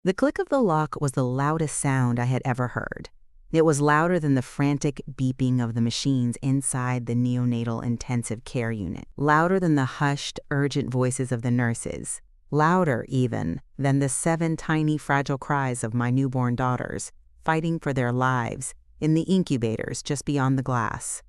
The click of the lock was the loudest sound I had ever heard. It was louder than the frantic beeping of the machines inside the neonatal intensive care unit, louder than the hushed, urgent voices of the nurses, louder even than the 7 tiny, fragile cries of my newborn daughters, fighting for their lives in the incubators just beyond the glass.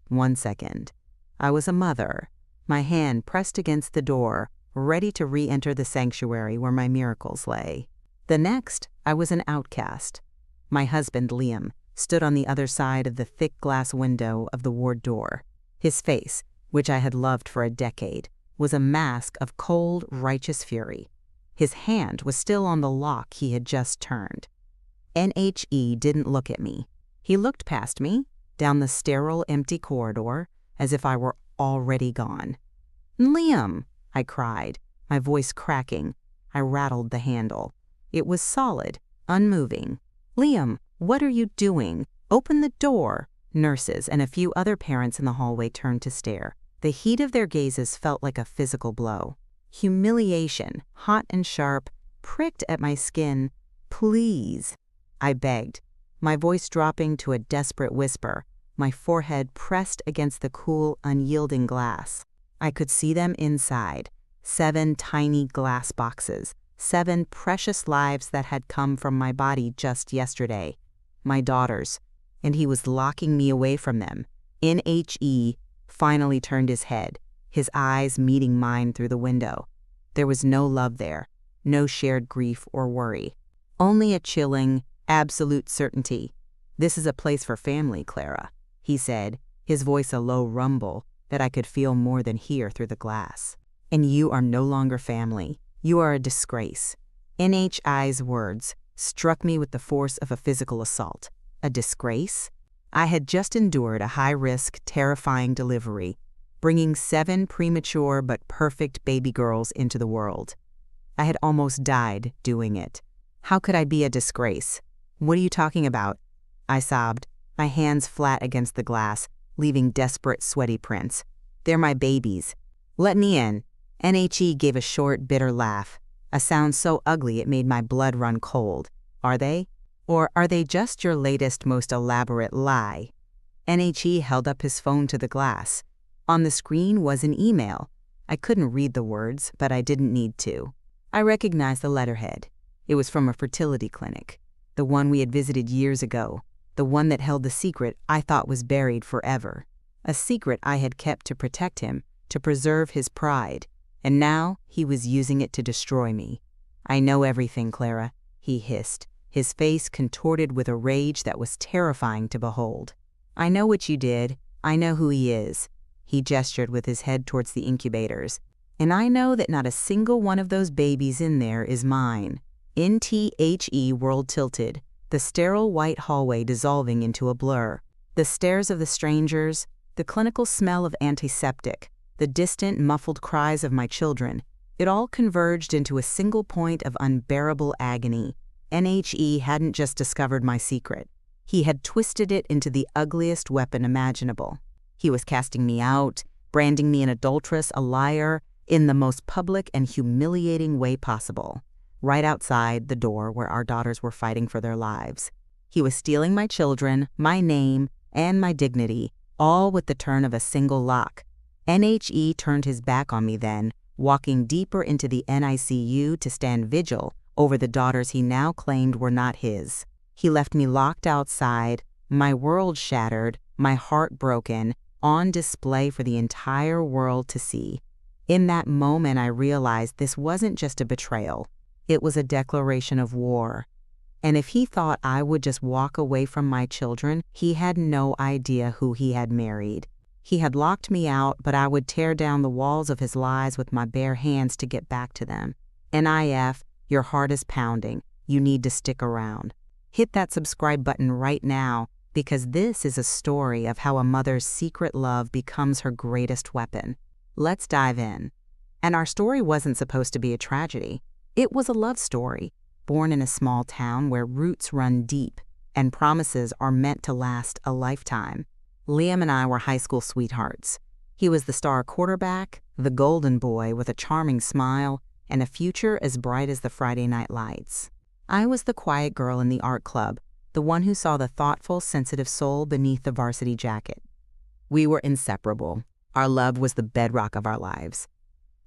1 second. I was a mother, my hand pressed against the door, ready to re-enter the sanctuary where my miracles lay. The next, I was an outcast. My husband, Liam, stood on the other side of the thick glass window of the ward door. His face, which I had loved for a decade, was a mask of cold, righteous fury. His hand was still on the lock he had just turned. NHE didn't look at me. He looked past me, down the sterile, empty corridor, as if I were already gone. "Liam!" I cried, my voice cracking. I rattled the handle. It was solid, unmoving. "Liam, what are you doing? Open the door!" Nurses and a few other parents in the hallway turned to stare. The heat of their gazes felt like a physical blow. Humiliation, hot and sharp, pricked at my skin. "Please," I begged, my voice dropping to a desperate whisper, my forehead pressed against the cool, unyielding glass. I could see them inside, 7 tiny glass boxes, 7 precious lives that had come from my body just yesterday, my daughters, and he was locking me away from them. NHE finally turned his head, his eyes meeting mine through the window. There was no love there, no shared grief or worry, only a chilling, absolute certainty. "This is a place for family, Clara," he said, his voice a low rumble that I could feel more than hear through the glass. "And you are no longer family. You are a disgrace." NHI's words struck me with the force of a physical assault. A disgrace? I had just endured a high-risk, terrifying delivery, bringing 7 premature but perfect baby girls into the world. I had almost died doing it. How could I be a disgrace? "What are you talking about?" I sobbed, my hands flat against the glass, leaving desperate, sweaty prints. "They're my babies. Let me in." NHE gave a short, bitter laugh, a sound so ugly it made my blood run cold. "Are they? Or are they just your latest, most elaborate lie?" NHE held up his phone to the glass. On the screen was an email. I couldn't read the words, but I didn't need to. I recognized the letterhead. It was from a fertility clinic, the one we had visited years ago, the one that held the secret I thought was buried forever. A secret I had kept to protect him, to preserve his pride, and now he was using it to destroy me. "I know everything, Clara," he hissed, his face contorted with a rage that was terrifying to behold. "I know what you did. I know who he is." He gestured with his head towards the incubators. "And I know that not a single one of those babies in there is mine." NTHE world tilted, the sterile white hallway dissolving into a blur. The stares of the strangers, the clinical smell of antiseptic, the distant, muffled cries of my children, it all converged into a single point of unbearable agony. NHE hadn't just discovered my secret. He had twisted it into the ugliest weapon imaginable. He was casting me out, branding me an adulteress, a liar, in the most public and humiliating way possible, right outside the door where our daughters were fighting for their lives. He was stealing my children, my name, and my dignity, all with the turn of a single lock. NHE turned his back on me then, walking deeper into the NICU to stand vigil over the daughters he now claimed were not his. He left me locked outside, my world shattered, my heart broken, on display for the entire world to see. In that moment, I realized this wasn't just a betrayal. It was a declaration of war. And if he thought I would just walk away from my children, he had no idea who he had married. He had locked me out, but I would tear down the walls of his lies with my bare hands to get back to them. NIF, your heart is pounding. You need to stick around. Hit that subscribe button right now, because this is a story of how a mother's secret love becomes her greatest weapon. Let's dive in. And our story wasn't supposed to be a tragedy. It was a love story, born in a small town where roots run deep and promises are meant to last a lifetime. Liam and I were high school sweethearts. He was the star quarterback, the golden boy with a charming smile, and a future as bright as the Friday night lights. I was the quiet girl in the art club, the one who saw the thoughtful, sensitive soul beneath the varsity jacket. We were inseparable. Our love was the bedrock of our lives.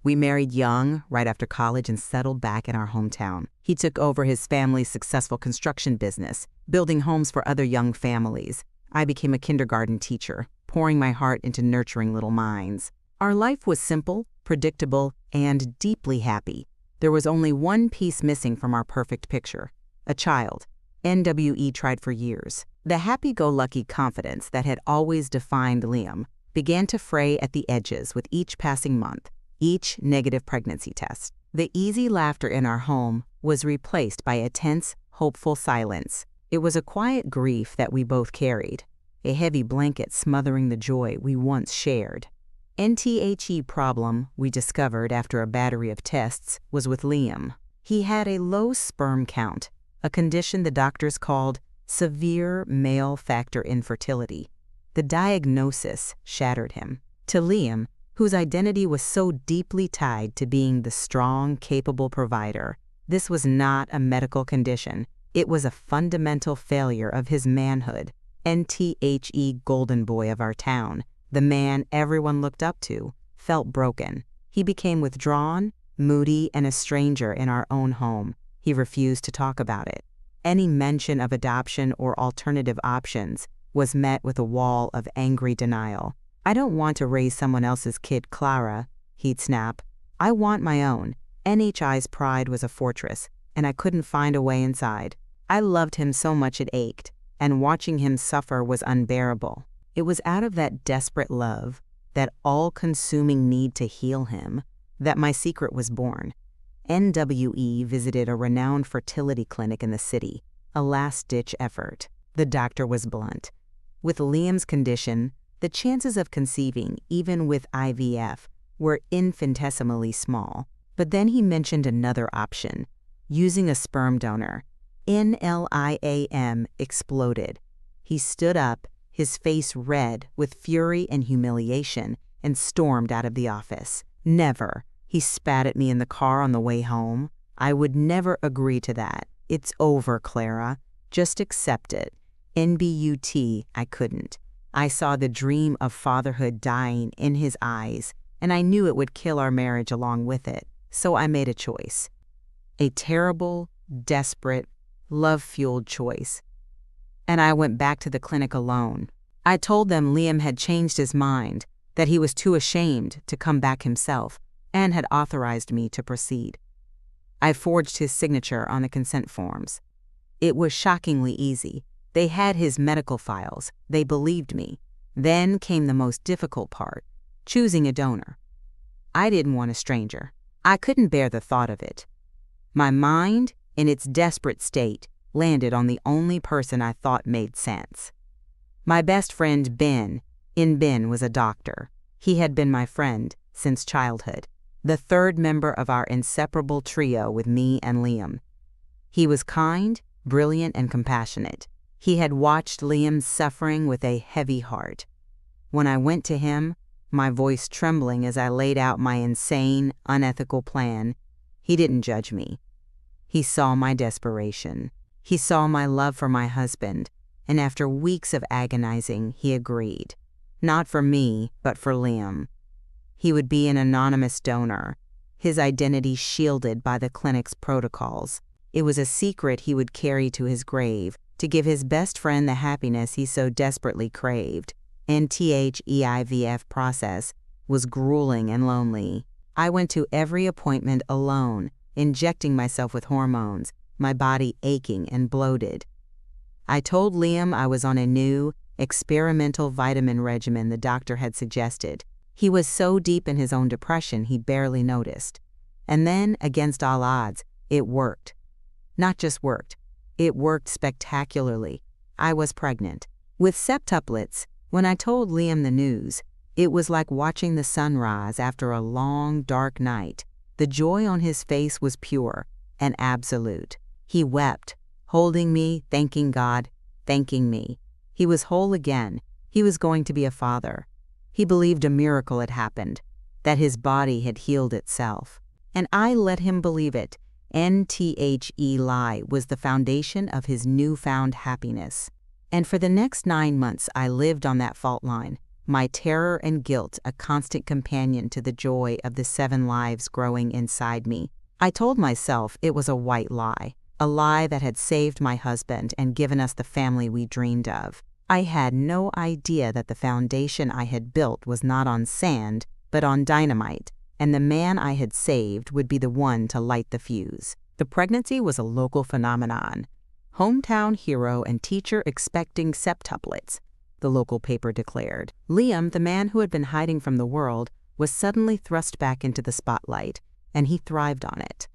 We married young, right after college, and settled back in our hometown. He took over his family's successful construction business, building homes for other young families. I became a kindergarten teacher, pouring my heart into nurturing little minds. Our life was simple, predictable, and deeply happy. There was only one piece missing from our perfect picture: a child. NWE tried for years. The happy-go-lucky confidence that had always defined Liam began to fray at the edges with each passing month, each negative pregnancy test. The easy laughter in our home was replaced by a tense, hopeful silence. It was a quiet grief that we both carried, a heavy blanket smothering the joy we once shared. NTHE problem, we discovered after a battery of tests, was with Liam. He had a low sperm count, a condition the doctors called severe male factor infertility. The diagnosis shattered him. To Liam, whose identity was so deeply tied to being the strong, capable provider, this was not a medical condition. It was a fundamental failure of his manhood. NTHE golden boy of our town, the man everyone looked up to, felt broken. He became withdrawn, moody, and a stranger in our own home. He refused to talk about it. Any mention of adoption or alternative options was met with a wall of angry denial. "I don't want to raise someone else's kid, Clara," he'd snap. "I want my own." NHI's pride was a fortress, and I couldn't find a way inside. I loved him so much it ached, and watching him suffer was unbearable. It was out of that desperate love, that all-consuming need to heal him, that my secret was born. NWE visited a renowned fertility clinic in the city, a last-ditch effort. The doctor was blunt. With Liam's condition, the chances of conceiving, even with IVF, were infinitesimally small. But then he mentioned another option: using a sperm donor. NLIAM exploded. He stood up, his face red with fury and humiliation, and stormed out of the office. "Never," he spat at me in the car on the way home. "I would never agree to that. It's over, Clara. Just accept it." NBUT, I couldn't. I saw the dream of fatherhood dying in his eyes, and I knew it would kill our marriage along with it. So I made a choice. A terrible, desperate, love-fueled choice. And I went back to the clinic alone. I told them Liam had changed his mind, that he was too ashamed to come back himself, and had authorized me to proceed. I forged his signature on the consent forms. It was shockingly easy. They had his medical files. They believed me. Then came the most difficult part: choosing a donor. I didn't want a stranger. I couldn't bear the thought of it. My mind, in its desperate state, landed on the only person I thought made sense. My best friend, Ben. Ben was a doctor. He had been my friend since childhood, the third member of our inseparable trio with me and Liam. He was kind, brilliant, and compassionate. He had watched Liam's suffering with a heavy heart. When I went to him, my voice trembling as I laid out my insane, unethical plan, he didn't judge me. He saw my desperation. He saw my love for my husband, and after weeks of agonizing, he agreed. Not for me, but for Liam. He would be an anonymous donor, his identity shielded by the clinic's protocols. It was a secret he would carry to his grave, to give his best friend the happiness he so desperately craved. NTHEIVF process was grueling and lonely. I went to every appointment alone, injecting myself with hormones, my body aching and bloated. I told Liam I was on a new, experimental vitamin regimen the doctor had suggested. He was so deep in his own depression he barely noticed. And then, against all odds, it worked. Not just worked. It worked spectacularly. I was pregnant. With septuplets, when I told Liam the news, it was like watching the sun rise after a long, dark night. The joy on his face was pure and absolute. He wept, holding me, thanking God, thanking me. He was whole again. He was going to be a father. He believed a miracle had happened, that his body had healed itself. and I let him believe it. NTHE lie was the foundation of his newfound happiness. And for the next 9 months I lived on that fault line, my terror and guilt a constant companion to the joy of the 7 lives growing inside me. I told myself it was a white lie, a lie that had saved my husband and given us the family we dreamed of. I had no idea that the foundation I had built was not on sand, but on dynamite, and the man I had saved would be the one to light the fuse. The pregnancy was a local phenomenon. Hometown hero and teacher expecting septuplets, the local paper declared. Liam, the man who had been hiding from the world, was suddenly thrust back into the spotlight, and he thrived on it.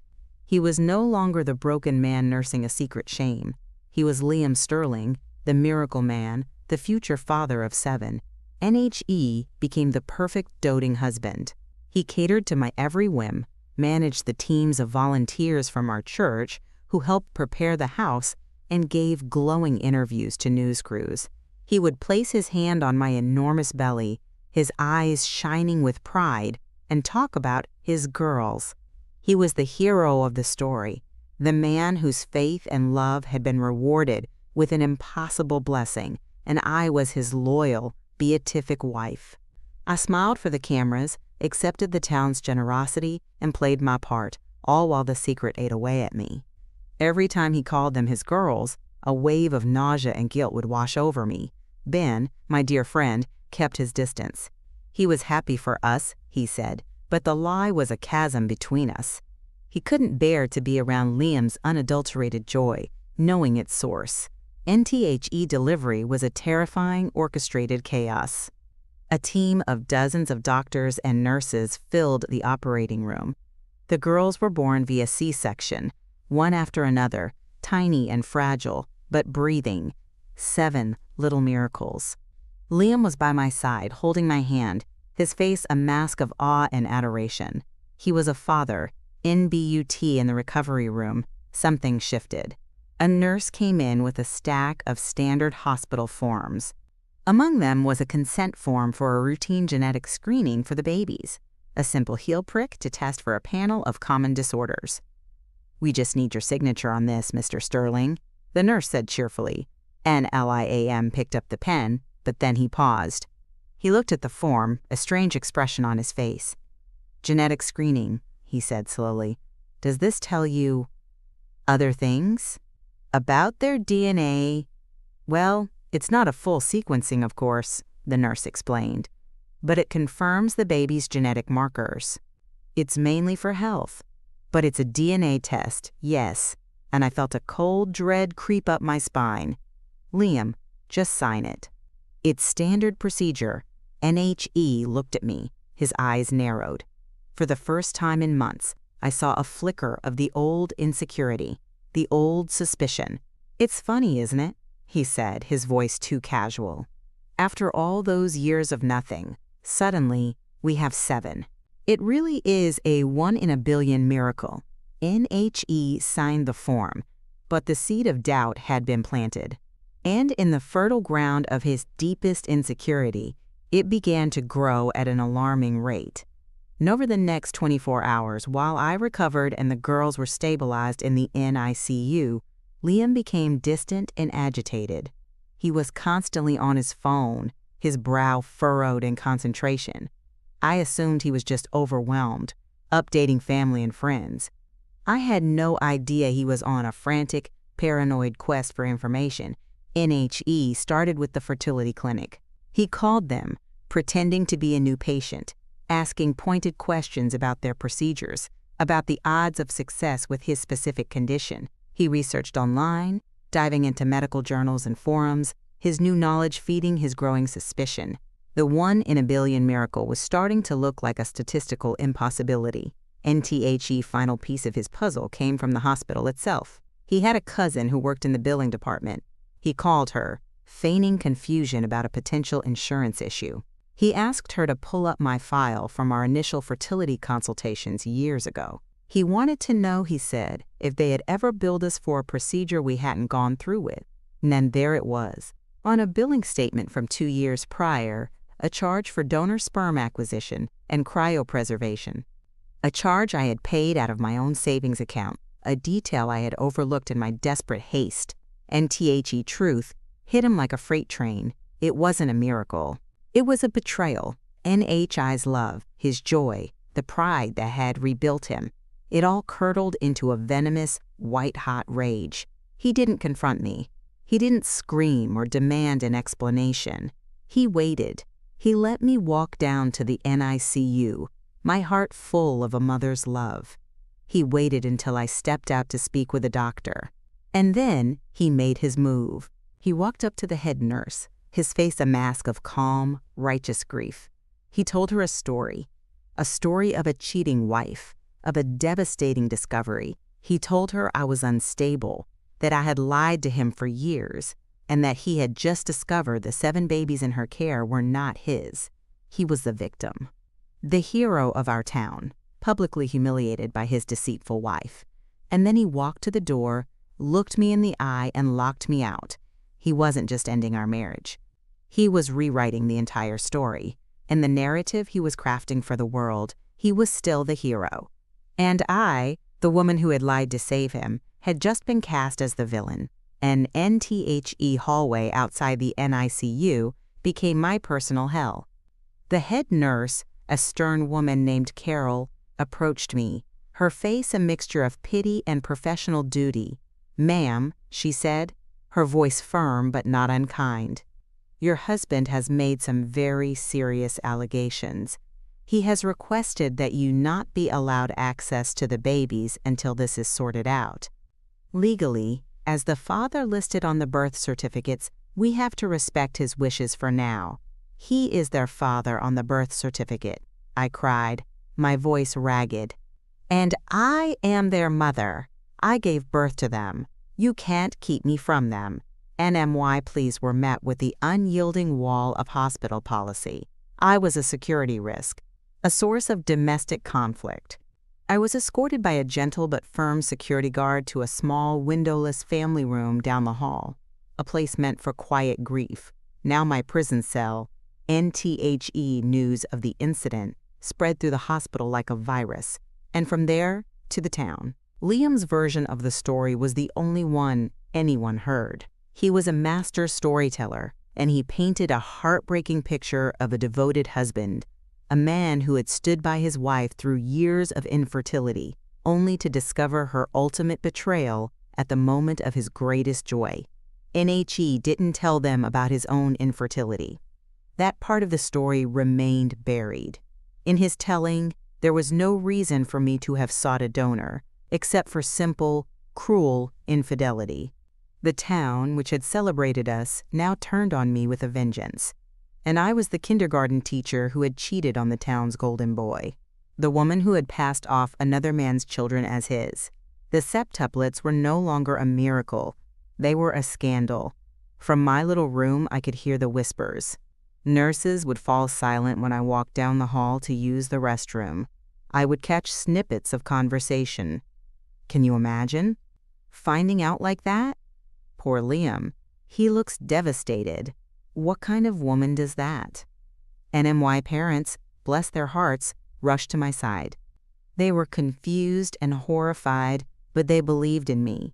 He was no longer the broken man nursing a secret shame. He was Liam Sterling, the miracle man, the future father of 7. NHE became the perfect doting husband. He catered to my every whim, managed the teams of volunteers from our church who helped prepare the house, and gave glowing interviews to news crews. He would place his hand on my enormous belly, his eyes shining with pride, and talk about his girls. He was the hero of the story, the man whose faith and love had been rewarded with an impossible blessing, and I was his loyal, beatific wife. I smiled for the cameras, accepted the town's generosity, and played my part, all while the secret ate away at me. Every time he called them his girls, a wave of nausea and guilt would wash over me. Ben, my dear friend, kept his distance. He was happy for us, he said, but the lie was a chasm between us. He couldn't bear to be around Liam's unadulterated joy, knowing its source. NTHE delivery was a terrifying, orchestrated chaos. A team of dozens of doctors and nurses filled the operating room. The girls were born via C-section, one after another, tiny and fragile, but breathing. 7 little miracles. Liam was by my side, holding my hand, his face a mask of awe and adoration. He was a father. NBUT in the recovery room. Something shifted. A nurse came in with a stack of standard hospital forms. Among them was a consent form for a routine genetic screening for the babies, a simple heel prick to test for a panel of common disorders. "We just need your signature on this, Mr. Sterling," the nurse said cheerfully. NLIAM picked up the pen, but then he paused. He looked at the form, a strange expression on his face. "Genetic screening," he said slowly. "Does this tell you other things? About their DNA?" "Well, it's not a full sequencing, of course," the nurse explained, "but it confirms the baby's genetic markers. It's mainly for health, but it's a DNA test, yes," and I felt a cold dread creep up my spine. "Liam, just sign it." "It's standard procedure." NHE looked at me, his eyes narrowed. For the first time in months, I saw a flicker of the old insecurity, the old suspicion. "It's funny, isn't it?" he said, his voice too casual. "After all those years of nothing, suddenly we have 7. It really is a 1 in a billion miracle." NHE signed the form, but the seed of doubt had been planted. And in the fertile ground of his deepest insecurity, it began to grow at an alarming rate. And over the next 24 hours, while I recovered and the girls were stabilized in the NICU, Liam became distant and agitated. He was constantly on his phone, his brow furrowed in concentration. I assumed he was just overwhelmed, updating family and friends. I had no idea he was on a frantic, paranoid quest for information. NHE started with the fertility clinic. He called them, pretending to be a new patient, asking pointed questions about their procedures, about the odds of success with his specific condition. He researched online, diving into medical journals and forums, his new knowledge feeding his growing suspicion. The 1 in a billion miracle was starting to look like a statistical impossibility. NTHE final piece of his puzzle came from the hospital itself. He had a cousin who worked in the billing department. He called her, feigning confusion about a potential insurance issue. He asked her to pull up my file from our initial fertility consultations years ago. He wanted to know, he said, if they had ever billed us for a procedure we hadn't gone through with. And then there it was, on a billing statement from 2 years prior, a charge for donor sperm acquisition and cryopreservation. a charge I had paid out of my own savings account, a detail I had overlooked in my desperate haste. NTHE truth hit him like a freight train. It wasn't a miracle. It was a betrayal. NHI's love, his joy, the pride that had rebuilt him. It all curdled into a venomous, white-hot rage. He didn't confront me. He didn't scream or demand an explanation. He waited. He let me walk down to the NICU, my heart full of a mother's love. He waited until I stepped out to speak with a doctor. And then he made his move. He walked up to the head nurse, his face a mask of calm, righteous grief. He told her a story of a cheating wife, of a devastating discovery. He told her I was unstable, that I had lied to him for years, and that he had just discovered the 7 babies in her care were not his. He was the victim, the hero of our town, publicly humiliated by his deceitful wife. And then he walked to the door, looked me in the eye, and locked me out. He wasn't just ending our marriage. He was rewriting the entire story. In the narrative he was crafting for the world, he was still the hero. And I, the woman who had lied to save him, had just been cast as the villain. An NTHE hallway outside the NICU became my personal hell. The head nurse, a stern woman named Carol, approached me, her face a mixture of pity and professional duty. "Ma'am," she said, her voice firm but not unkind, "your husband has made some very serious allegations. He has requested that you not be allowed access to the babies until this is sorted out. Legally, as the father listed on the birth certificates, we have to respect his wishes for now. He is their father on the birth certificate," I cried, my voice ragged. "And I am their mother. I gave birth to them. You can't keep me from them." NMY pleas were met with the unyielding wall of hospital policy. I was a security risk, a source of domestic conflict. I was escorted by a gentle but firm security guard to a small, windowless family room down the hall, a place meant for quiet grief. Now my prison cell. NTHE news of the incident spread through the hospital like a virus, and from there to the town. Liam's version of the story was the only one anyone heard. He was a master storyteller, and he painted a heartbreaking picture of a devoted husband, a man who had stood by his wife through years of infertility, only to discover her ultimate betrayal at the moment of his greatest joy. NHE didn't tell them about his own infertility. That part of the story remained buried. In his telling, there was no reason for me to have sought a donor, except for simple, cruel infidelity. The town, which had celebrated us, now turned on me with a vengeance. And I was the kindergarten teacher who had cheated on the town's golden boy, the woman who had passed off another man's children as his. The septuplets were no longer a miracle. They were a scandal. From my little room, I could hear the whispers. Nurses would fall silent when I walked down the hall to use the restroom. I would catch snippets of conversation. Can you imagine? Finding out like that? Poor Liam. He looks devastated. What kind of woman does that? NMY parents, bless their hearts, rushed to my side. They were confused and horrified, but they believed in me.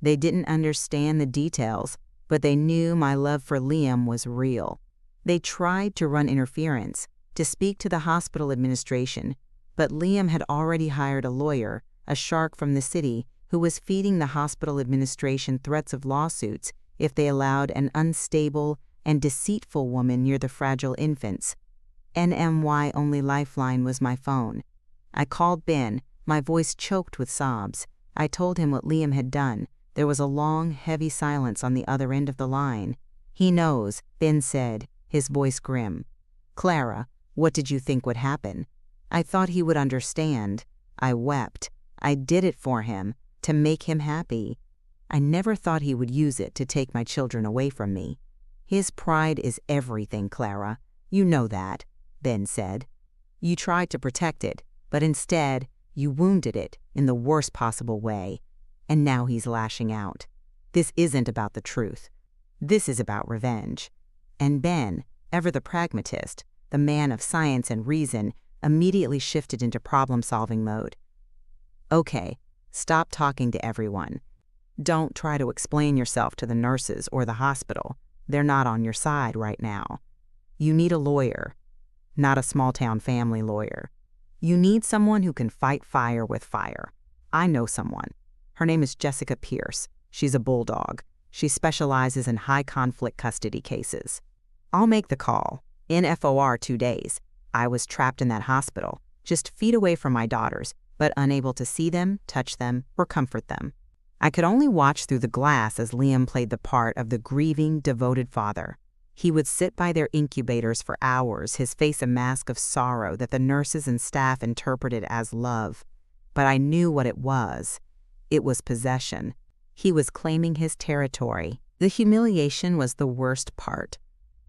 They didn't understand the details, but they knew my love for Liam was real. They tried to run interference, to speak to the hospital administration, but Liam had already hired a lawyer, a shark from the city, who was feeding the hospital administration threats of lawsuits if they allowed an unstable and deceitful woman near the fragile infants. NMY only lifeline was my phone. I called Ben, my voice choked with sobs. I told him what Liam had done. There was a long, heavy silence on the other end of the line. "He knows," Ben said, his voice grim. "Clara, what did you think would happen?" "I thought he would understand." I wept. "I did it for him, to make him happy. I never thought he would use it to take my children away from me." "His pride is everything, Clara. You know that," Ben said. "You tried to protect it, but instead, you wounded it in the worst possible way. And now he's lashing out. This isn't about the truth. This is about revenge." And Ben, ever the pragmatist, the man of science and reason, immediately shifted into problem-solving mode. Okay, stop talking to everyone. Don't try to explain yourself to the nurses or the hospital. They're not on your side right now. You need a lawyer, not a small-town family lawyer. You need someone who can fight fire with fire. I know someone. Her name is Jessica Pierce. She's a bulldog. She specializes in high-conflict custody cases. I'll make the call. In FOR 2 days. I was trapped in that hospital, just feet away from my daughters, but unable to see them, touch them, or comfort them. I could only watch through the glass as Liam played the part of the grieving, devoted father. He would sit by their incubators for hours, his face a mask of sorrow that the nurses and staff interpreted as love. But I knew what it was. It was possession. He was claiming his territory. The humiliation was the worst part.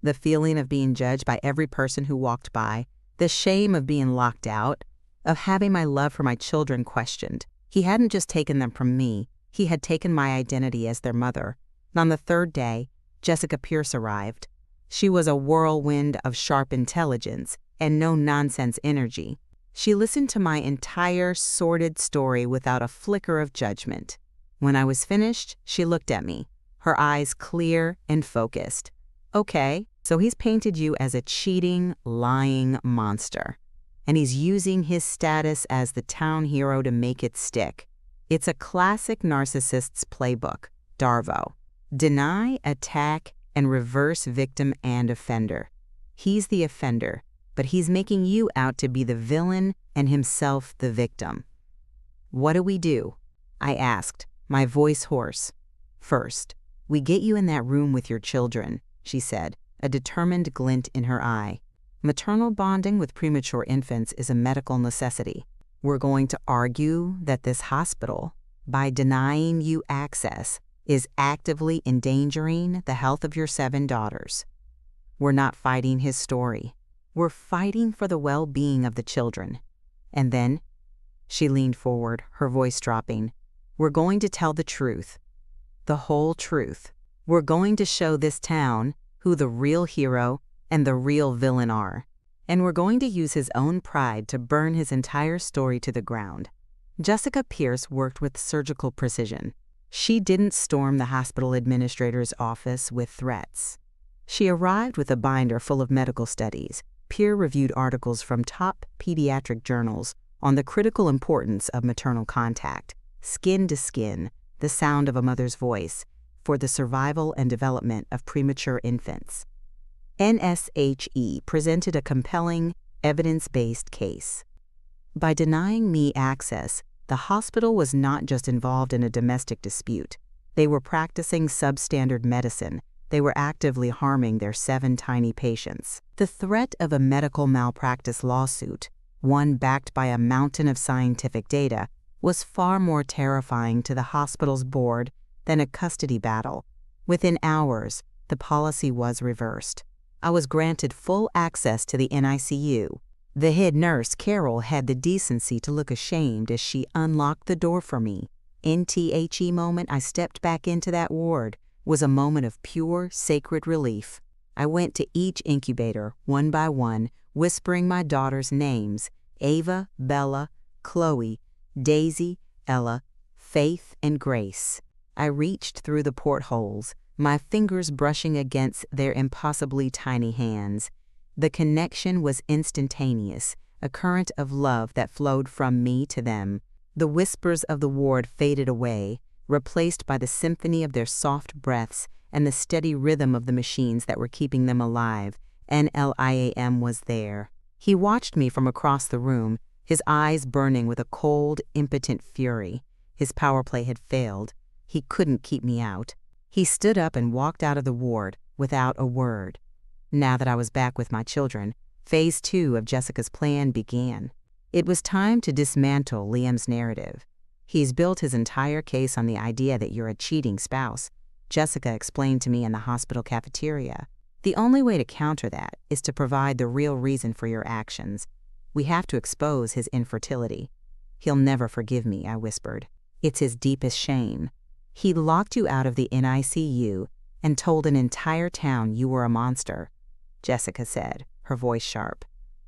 The feeling of being judged by every person who walked by, the shame of being locked out, of having my love for my children questioned. He hadn't just taken them from me, he had taken my identity as their mother. And on the 3rd day, Jessica Pierce arrived. She was a whirlwind of sharp intelligence and no-nonsense energy. She listened to my entire sordid story without a flicker of judgment. When I was finished, she looked at me, her eyes clear and focused. Okay, so he's painted you as a cheating, lying monster. And he's using his status as the town hero to make it stick. It's a classic narcissist's playbook, Darvo. Deny, attack, and reverse victim and offender. He's the offender, but he's making you out to be the villain and himself the victim. What do? I asked, my voice hoarse. First, we get you in that room with your children, she said, a determined glint in her eye. Maternal bonding with premature infants is a medical necessity. We're going to argue that this hospital, by denying you access, is actively endangering the health of your 7 daughters. We're not fighting his story. We're fighting for the well-being of the children. And then, she leaned forward, her voice dropping, we're going to tell the truth. The whole truth. We're going to show this town who the real hero and the real villain are. And we're going to use his own pride to burn his entire story to the ground. Jessica Pierce worked with surgical precision. She didn't storm the hospital administrator's office with threats. She arrived with a binder full of medical studies, peer-reviewed articles from top pediatric journals on the critical importance of maternal contact, skin to skin, the sound of a mother's voice, for the survival and development of premature infants. NSHE presented a compelling, evidence-based case. By denying me access, the hospital was not just involved in a domestic dispute. They were practicing substandard medicine. They were actively harming their 7 tiny patients. The threat of a medical malpractice lawsuit, one backed by a mountain of scientific data, was far more terrifying to the hospital's board than a custody battle. Within hours, the policy was reversed. I was granted full access to the NICU. The head nurse, Carol, had the decency to look ashamed as she unlocked the door for me. NTHE moment I stepped back into that ward was a moment of pure, sacred relief. I went to each incubator, one by one, whispering my daughters' names, Ava, Bella, Chloe, Daisy, Ella, Faith, and Grace. I reached through the portholes, my fingers brushing against their impossibly tiny hands. The connection was instantaneous, a current of love that flowed from me to them. The whispers of the ward faded away, replaced by the symphony of their soft breaths and the steady rhythm of the machines that were keeping them alive. NLIAM was there. He watched me from across the room, his eyes burning with a cold, impotent fury. His power play had failed. He couldn't keep me out. He stood up and walked out of the ward without a word. Now that I was back with my children, phase 2 of Jessica's plan began. It was time to dismantle Liam's narrative. He's built his entire case on the idea that you're a cheating spouse, Jessica explained to me in the hospital cafeteria. The only way to counter that is to provide the real reason for your actions. We have to expose his infertility. He'll never forgive me, I whispered. It's his deepest shame. He locked you out of the NICU and told an entire town you were a monster, Jessica said, her voice sharp.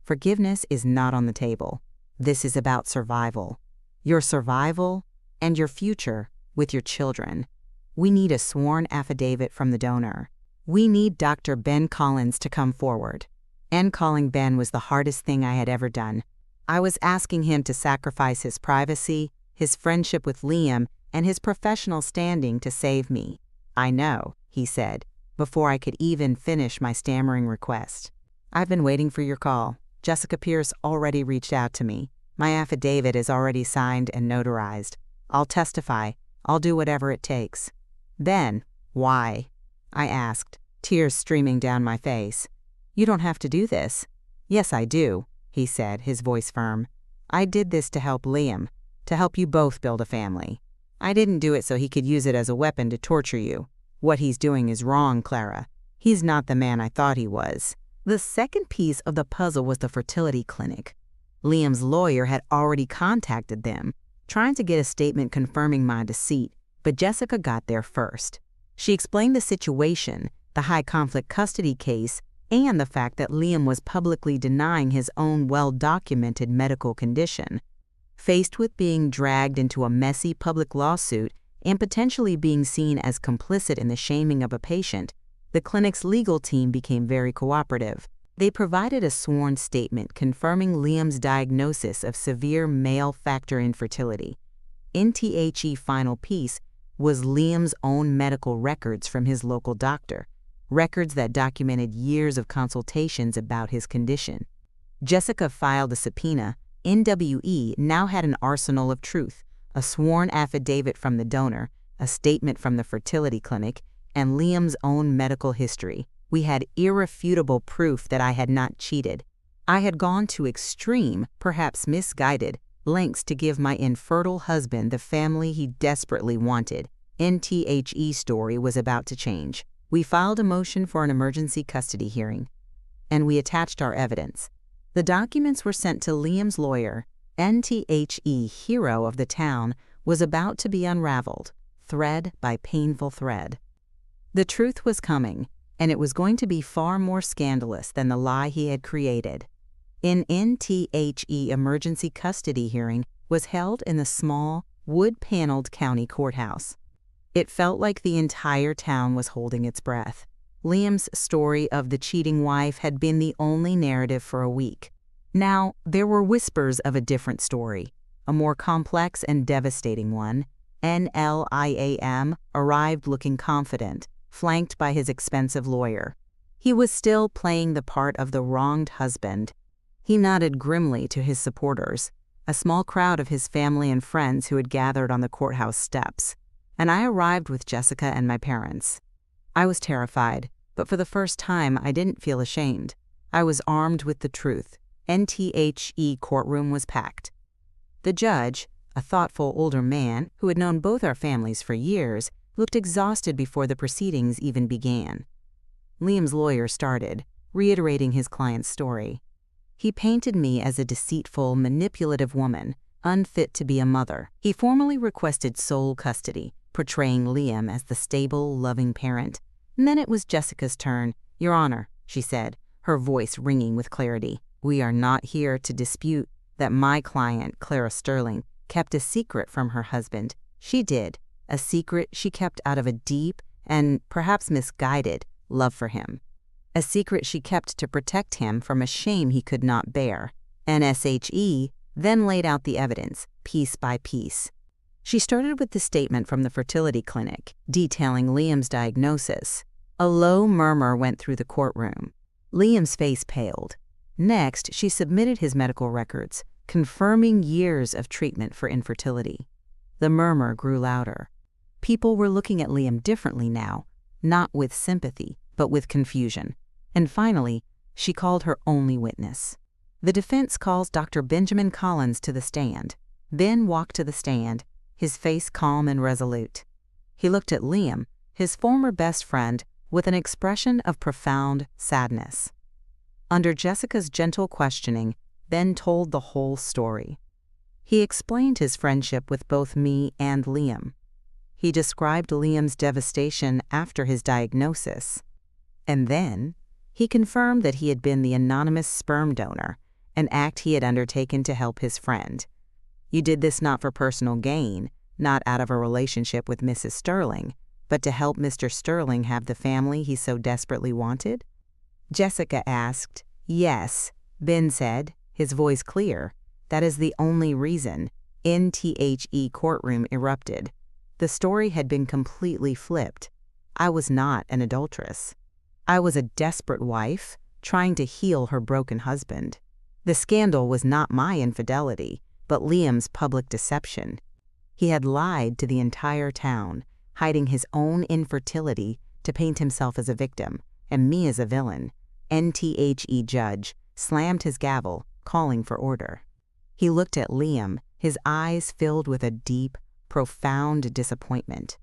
Forgiveness is not on the table. This is about survival. Your survival and your future with your children. We need a sworn affidavit from the donor. We need Dr. Ben Collins to come forward. And calling Ben was the hardest thing I had ever done. I was asking him to sacrifice his privacy, his friendship with Liam, and his professional standing to save me. I know, he said, before I could even finish my stammering request. I've been waiting for your call. Jessica Pierce already reached out to me. My affidavit is already signed and notarized. I'll testify. I'll do whatever it takes. Ben, why? I asked, tears streaming down my face. You don't have to do this. Yes, I do, he said, his voice firm. I did this to help Liam, to help you both build a family. I didn't do it so he could use it as a weapon to torture you. What he's doing is wrong, Clara. He's not the man I thought he was. The second piece of the puzzle was the fertility clinic. Liam's lawyer had already contacted them, trying to get a statement confirming my deceit, but Jessica got there first. She explained the situation, the high-conflict custody case, and the fact that Liam was publicly denying his own well-documented medical condition. Faced with being dragged into a messy public lawsuit and potentially being seen as complicit in the shaming of a patient, the clinic's legal team became very cooperative. They provided a sworn statement confirming Liam's diagnosis of severe male factor infertility. NTHE final piece was Liam's own medical records from his local doctor, records that documented years of consultations about his condition. Jessica filed a subpoena. NWE now had an arsenal of truth, a sworn affidavit from the donor, a statement from the fertility clinic, and Liam's own medical history. We had irrefutable proof that I had not cheated. I had gone to extreme, perhaps misguided, lengths to give my infertile husband the family he desperately wanted. NTHE's story was about to change. We filed a motion for an emergency custody hearing, and we attached our evidence. The documents were sent to Liam's lawyer. NTHE, hero of the town, was about to be unraveled, thread by painful thread. The truth was coming, and it was going to be far more scandalous than the lie he had created. An NTHE emergency custody hearing was held in the small, wood-paneled county courthouse. It felt like the entire town was holding its breath. Liam's story of the cheating wife had been the only narrative for a week. Now, there were whispers of a different story, a more complex and devastating one. NLIAM arrived looking confident, flanked by his expensive lawyer. He was still playing the part of the wronged husband. He nodded grimly to his supporters, a small crowd of his family and friends who had gathered on the courthouse steps, and I arrived with Jessica and my parents. I was terrified, but for the first time I didn't feel ashamed. I was armed with the truth. NTHE courtroom was packed. The judge, a thoughtful older man who had known both our families for years, looked exhausted before the proceedings even began. Liam's lawyer started, reiterating his client's story. He painted me as a deceitful, manipulative woman, unfit to be a mother. He formally requested sole custody, portraying Liam as the stable, loving parent. And then it was Jessica's turn. "Your Honor," she said, her voice ringing with clarity, "we are not here to dispute that my client, Clara Sterling, kept a secret from her husband. She did, a secret she kept out of a deep and perhaps misguided love for him. A secret she kept to protect him from a shame he could not bear." NSHE then laid out the evidence, piece by piece. She started with the statement from the fertility clinic, detailing Liam's diagnosis. A low murmur went through the courtroom. Liam's face paled. Next, she submitted his medical records, confirming years of treatment for infertility. The murmur grew louder. People were looking at Liam differently now, not with sympathy, but with confusion. And finally, she called her only witness. The defense calls Dr. Benjamin Collins to the stand. Ben walked to the stand, his face calm and resolute. He looked at Liam, his former best friend, with an expression of profound sadness. Under Jessica's gentle questioning, Ben told the whole story. He explained his friendship with both me and Liam. He described Liam's devastation after his diagnosis. And then, he confirmed that he had been the anonymous sperm donor an act he had undertaken to help his friend. You did this not for personal gain, not out of a relationship with Mrs. Sterling, but to help Mr. Sterling have the family he so desperately wanted? Jessica asked. Yes, Ben said, his voice clear. That is the only reason. NTHE courtroom erupted. The story had been completely flipped. I was not an adulteress. I was a desperate wife, trying to heal her broken husband. The scandal was not my infidelity, but Liam's public deception. He had lied to the entire town, hiding his own infertility to paint himself as a victim, and me as a villain. NTHE judge slammed his gavel, calling for order. He looked at Liam, his eyes filled with a deep, profound disappointment.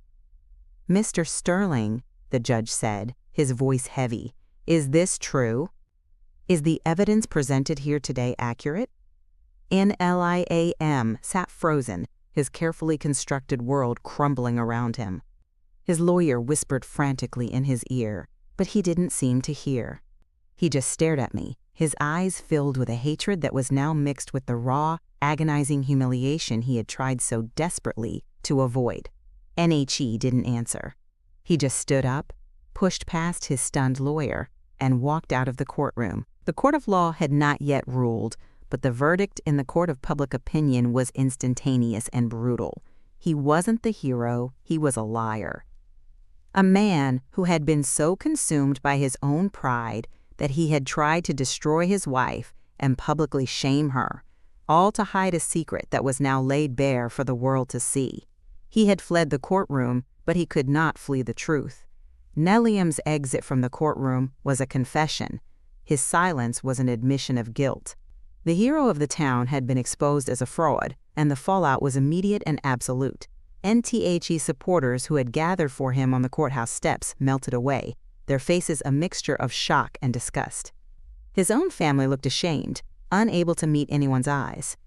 Mr. Sterling, the judge said, his voice heavy, is this true? Is the evidence presented here today accurate? Liam sat frozen, his carefully constructed world crumbling around him. His lawyer whispered frantically in his ear, but he didn't seem to hear. He just stared at me, his eyes filled with a hatred that was now mixed with the raw, agonizing humiliation he had tried so desperately to avoid. NHE didn't answer. He just stood up, pushed past his stunned lawyer, and walked out of the courtroom. The court of law had not yet ruled, but the verdict in the court of public opinion was instantaneous and brutal. He wasn't the hero, he was a liar. A man who had been so consumed by his own pride that he had tried to destroy his wife and publicly shame her, all to hide a secret that was now laid bare for the world to see. He had fled the courtroom, but he could not flee the truth. Nelliam's exit from the courtroom was a confession. His silence was an admission of guilt. The hero of the town had been exposed as a fraud, and the fallout was immediate and absolute. NTHE supporters who had gathered for him on the courthouse steps melted away, their faces a mixture of shock and disgust. His own family looked ashamed, unable to meet anyone's eyes.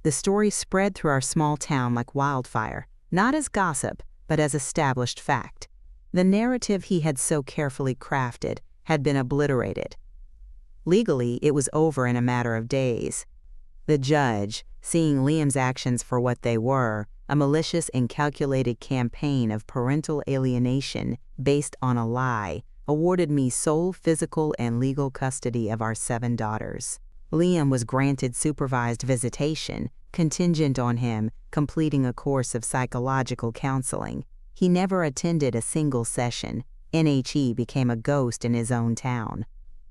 The story spread through our small town like wildfire, not as gossip, but as established fact. The narrative he had so carefully crafted had been obliterated. Legally, it was over in a matter of days. The judge, seeing Liam's actions for what they were, a malicious and calculated campaign of parental alienation based on a lie, awarded me sole physical and legal custody of our 7 daughters. Liam was granted supervised visitation, contingent on him completing a course of psychological counseling. He never attended a single session. NHE became a ghost in his own town.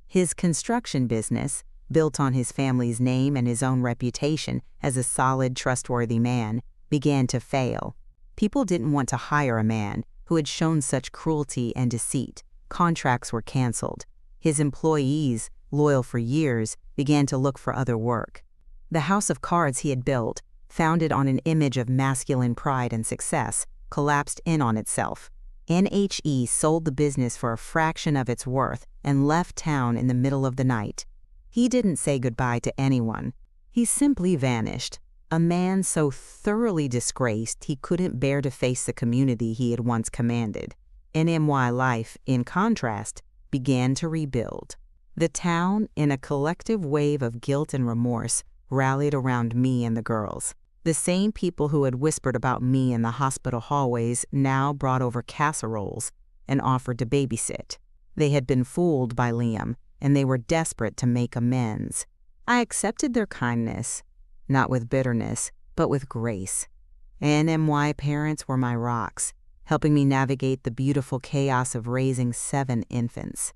His construction business, built on his family's name and his own reputation as a solid, trustworthy man, began to fail. People didn't want to hire a man who had shown such cruelty and deceit. Contracts were canceled. His employees, loyal for years, began to look for other work. The house of cards he had built, founded on an image of masculine pride and success, collapsed in on itself. NHE sold the business for a fraction of its worth and left town in the middle of the night. He didn't say goodbye to anyone. He simply vanished, a man so thoroughly disgraced he couldn't bear to face the community he had once commanded. NMY life, in contrast, began to rebuild. The town, in a collective wave of guilt and remorse, rallied around me and the girls. The same people who had whispered about me in the hospital hallways now brought over casseroles and offered to babysit. They had been fooled by Liam, and they were desperate to make amends. I accepted their kindness, not with bitterness, but with grace. NMY parents were my rocks, helping me navigate the beautiful chaos of raising 7 infants.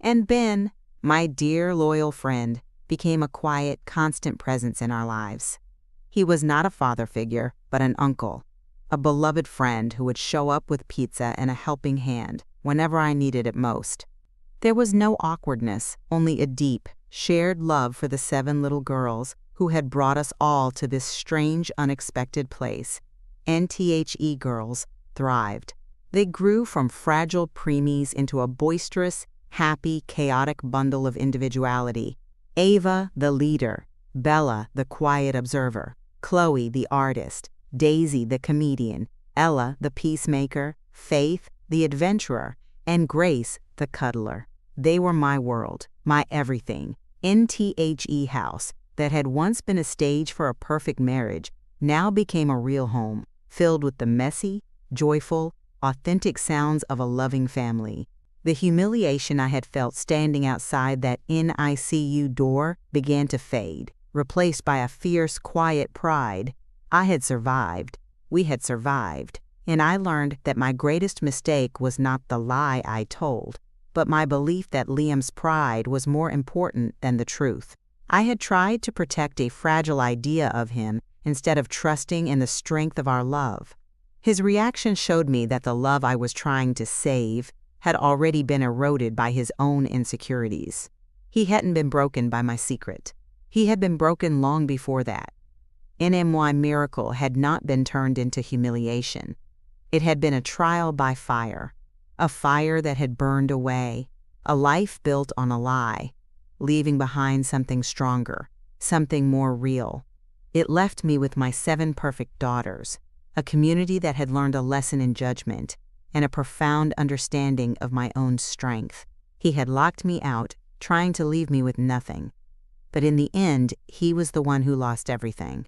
And Ben, my dear loyal friend, became a quiet, constant presence in our lives. He was not a father figure, but an uncle, a beloved friend who would show up with pizza and a helping hand whenever I needed it most. There was no awkwardness, only a deep, shared love for the 7 little girls who had brought us all to this strange, unexpected place. NTHE girls thrived. They grew from fragile preemies into a boisterous, happy, chaotic bundle of individuality. Ava, the leader, Bella, the quiet observer, Chloe, the artist, Daisy, the comedian, Ella, the peacemaker, Faith, the adventurer, and Grace, the cuddler. They were my world, my everything, NTHE house, that had once been a stage for a perfect marriage, now became a real home, filled with the messy, joyful, authentic sounds of a loving family. The humiliation I had felt standing outside that NICU door began to fade, replaced by a fierce, quiet pride. I had survived. We had survived. And I learned that my greatest mistake was not the lie I told, but my belief that Liam's pride was more important than the truth. I had tried to protect a fragile idea of him instead of trusting in the strength of our love. His reaction showed me that the love I was trying to save had already been eroded by his own insecurities. He hadn't been broken by my secret. He had been broken long before that. NMY miracle had not been turned into humiliation. It had been a trial by fire, a fire that had burned away, a life built on a lie, leaving behind something stronger, something more real. It left me with my 7 perfect daughters, a community that had learned a lesson in judgment, and a profound understanding of my own strength. He had locked me out, trying to leave me with nothing. But in the end, he was the one who lost everything.